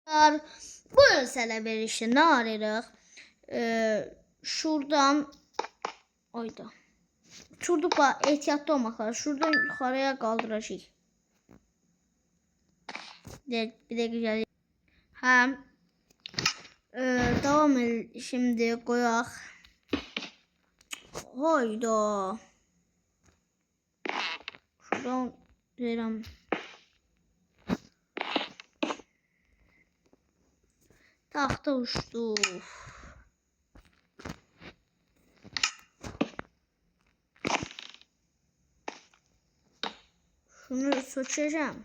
Bu sənə verişi nə arayırıq? Şuradan ayda. Şurada ehtiyatlı olmaq lazım. Şuradan yuxarıya qaldıracağıq. Bir dəqiqə. Hə. Devam edelim. Şimdi koyaq. Hayda. Şuradan deyirəm. Taxta uçdu. Şunu sökəcəm.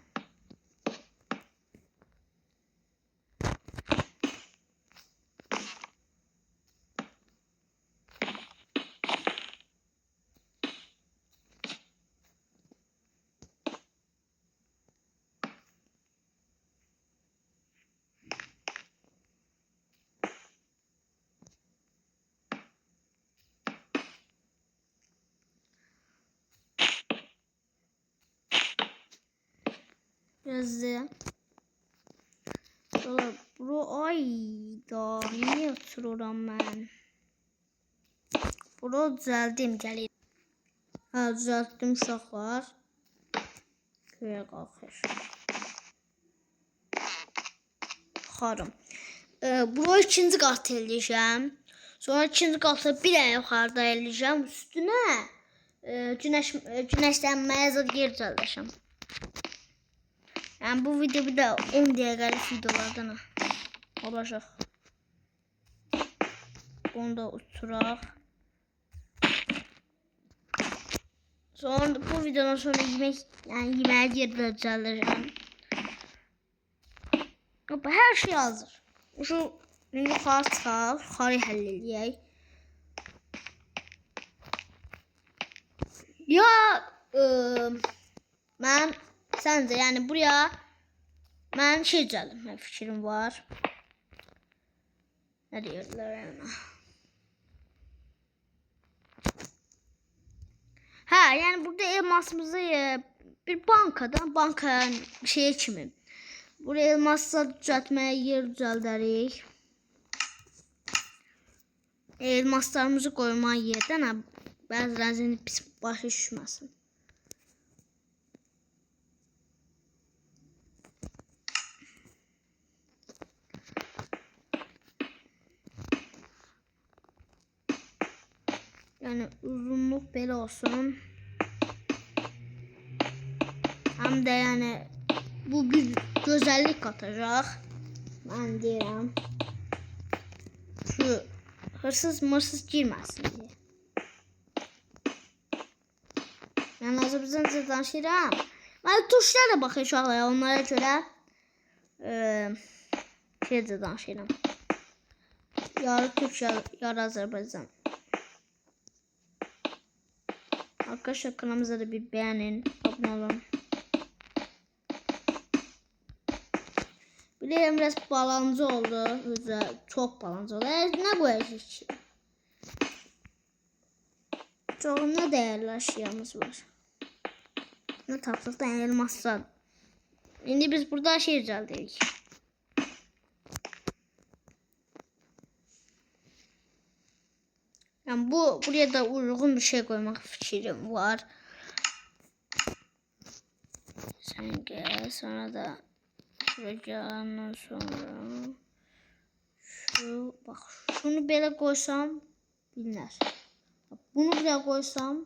Yazdı. Bro ayda niye otururam ben? Bro düzeldim gəlir. Ha düzeltdim uşaqlar. Köyə qalxır. Baxarım. Bro ikinci qat eləyəcəm. Sonra ikinci qatı bir də yuxarıda eləyəcəm. Üstünə günəşlənməyə zor yer düzəldəcəm. Yani bu video bir de 10 dəqiqəlik videolardan olacaq. Bunu da uçuraq. Sonra bu videodan sonra yeməyə yer düzəldəcəm. Her şey hazır. Şu yuxarı çıxaq, yuxarı həll eləyək. Ya mən səncə yani buraya mən şey düzəldim. Nə fikrim var. Ne diyorlar ona? Ha yani burada elmasımızı bir banka şey kimi. Buraya elmasla düzəltməyə yer düzəldərik. Elmaslarımızı qoymağa yerdən bəzilərinin pis başı düşməsin. Yani uzunluk belə olsun. Hem de yani bu bir güzellik katacak. Ben deyirəm. Şu hırsız mırsız girməsin diye. Ben Azərbaycanca danışıram. Ben tuşlara baxın uşaqlar, onlara görə şeycə danışıram. Yarı Türkçe, yarı Azərbaycan. Arkadaşlar kanalımıza da bir beğenin, abone olun. Biliyorum biraz balancı oldu. Çok balancı oldu. Ne koyacağız ki? Çok ne değerli eşyamız var. Ne taptıktan elmaslar. Şimdi biz burada şey düzeltdik. Yani buraya da uygun bir şey koymak fikrim var. Sen gel, sonra da şuradan sonra şu bak, şunu belə koysam binler. Bunu buraya koysam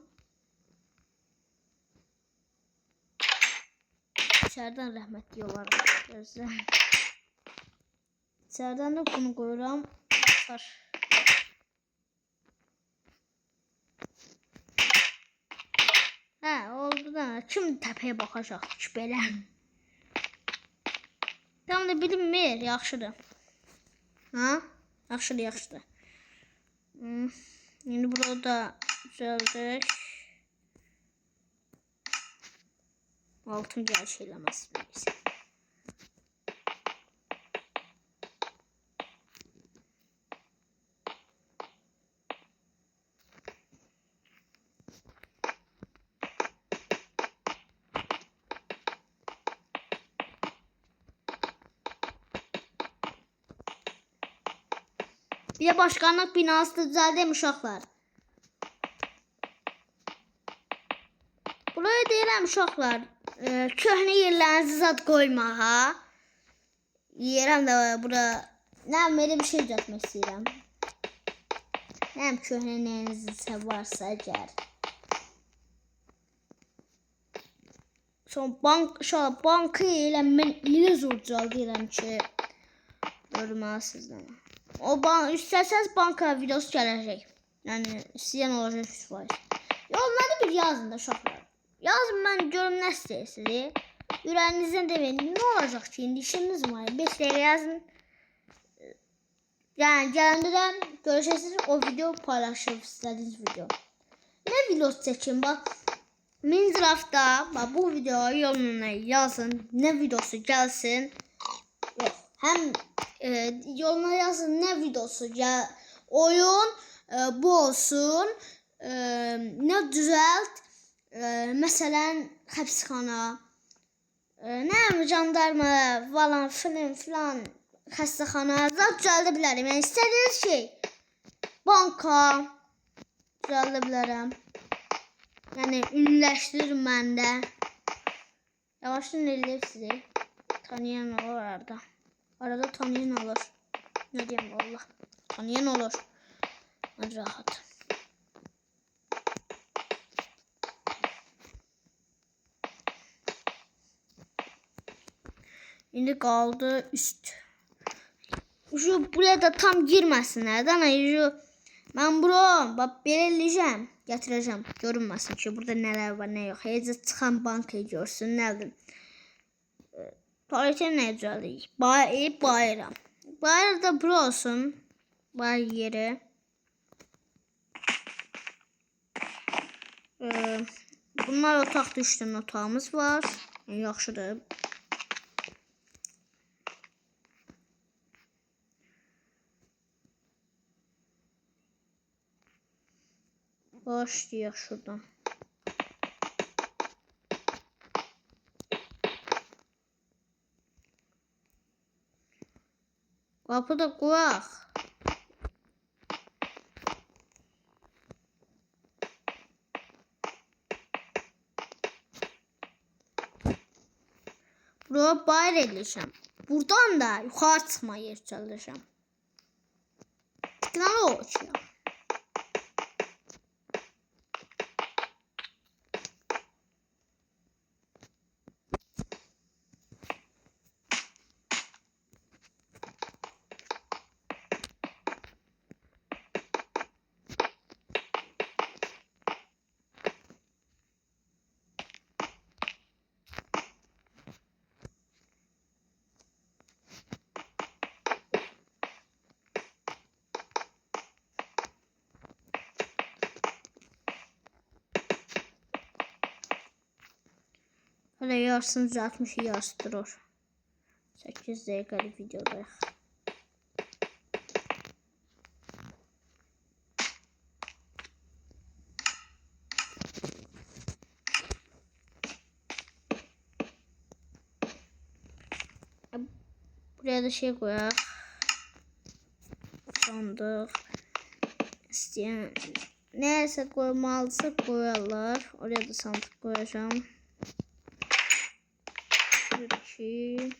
içeriden rahmetli olar. İçeriden de bunu koyuram. Var. Hə, oldu da. Kim təpəyə baxacaq ki belə? Tam da bilinmir, yaxşıdır. Ha? Yaxşıdır, yaxşıdır. Şimdi burada düzəldik. Altın gəliş eləməz. Bir de başkanlık binası da düzəldəm uşaqlar. Buraya deyirəm uşaqlar, köhnə yerlərinizi zad qoymağa. Yerəm də bura, nəyəm elə bir şey düzəltmək istəyirəm. Nəyəm köhnə nəyinizsə varsa əgər. Son bankı elə mən elə zor düzəldirəm ki, görməlisiniz. O istəsəz banka videosu gələcək. Yəni istəyən olacaq 100%. Onları bir yazın da uşaqlar. Yazın, mən görüm nə istəyirsiniz. Ürəyinizdən deməyin, nə olacaq ki, indi işimiz var. 5 dəqiqə yazın. Yəni gələndə də görəcəksiniz, o video paylaşırıq, istədiyiniz video. Nə videosu çəkin, bax. Minecraftda bu videoyu yoluna yazın, nə videosu gəlsin. Yox, həm yoluna yazın, nə videosu gəl, oyun bu olsun, nə düzəlt, məsələn həbsxana, nə jandarma falan filan xəstəxana düzəldə bilərəm. Yəni istədiyiniz şey, banka düzəldə bilərəm. Yəni ünləşdirin məndə. Yavaşdan eləyir sizi. Tanıyan olur arada. Arada tanıyan olur. Ne diyeyim valla. Tanıyan olur. Hadi rahat. Şimdi kaldı üst. Şu buraya da tam girməsinlər. Ben bura bak belirleyeceğim. Getireceğim. Görünməsin ki burada neler var ne yok. Heyəcə çıxan bankayı görsün. Nədir? Tuvalete ne düzəldik? Bayram. Bayram da bura olsun. Bayram yeri. Bunlar otaq düşdün otağımız var. Yaxşıdır. Başlayaq şuradan. Kapı da qoyaq. Buraya bayır ediləcəm. Buradan da yuxarı çıxma yer çalışacağım. Tıklanı olacaq. Hələ yarısını düzəltmişik, yarısı durur. 8 dəqiqəlik videodayıq. Buraya da şey koyaq. Sandıq. İstəyən neyse koymalısa koyarlar. Oraya da sandık koyacağım. 2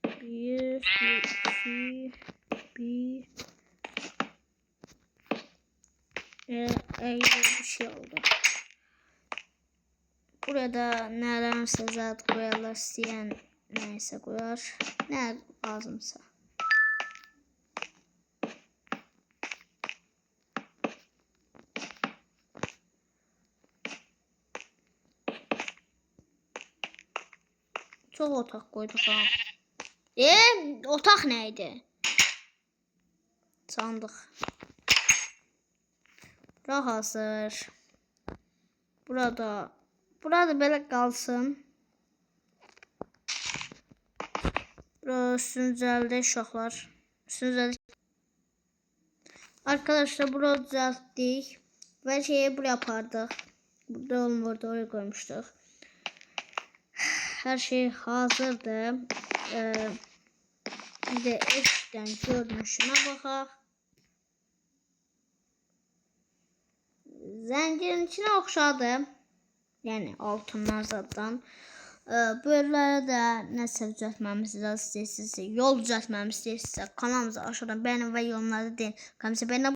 1 2 1 bir şey oldu. Burada nelerse zaten koyarlar, isteyen neyse koyar. Ne lazımsa. Çok otak koyduk ha. Otak neydi? Sandık. Bura hazır. Burada böyle kalsın. Bura üstünüzelde uşaqlar. Üstünüzelde. Arkadaşlar burada düzelttik. Ve şeyi buraya yapardık. Burada olmadı, oraya koymuştuk. Her şey hazırdı. Bir de eşdən görünüşünə baxaq. Zəncirin içinə oxşadı. Yəni altından zaten. Böylələrə də nəsə düzəltməmi istəyirsinizsə, yol düzəltməmi istəyirsinizsə, kanalımıza aşağıdan beğenin və yorumlarda deyin. Kanalımıza beğenin.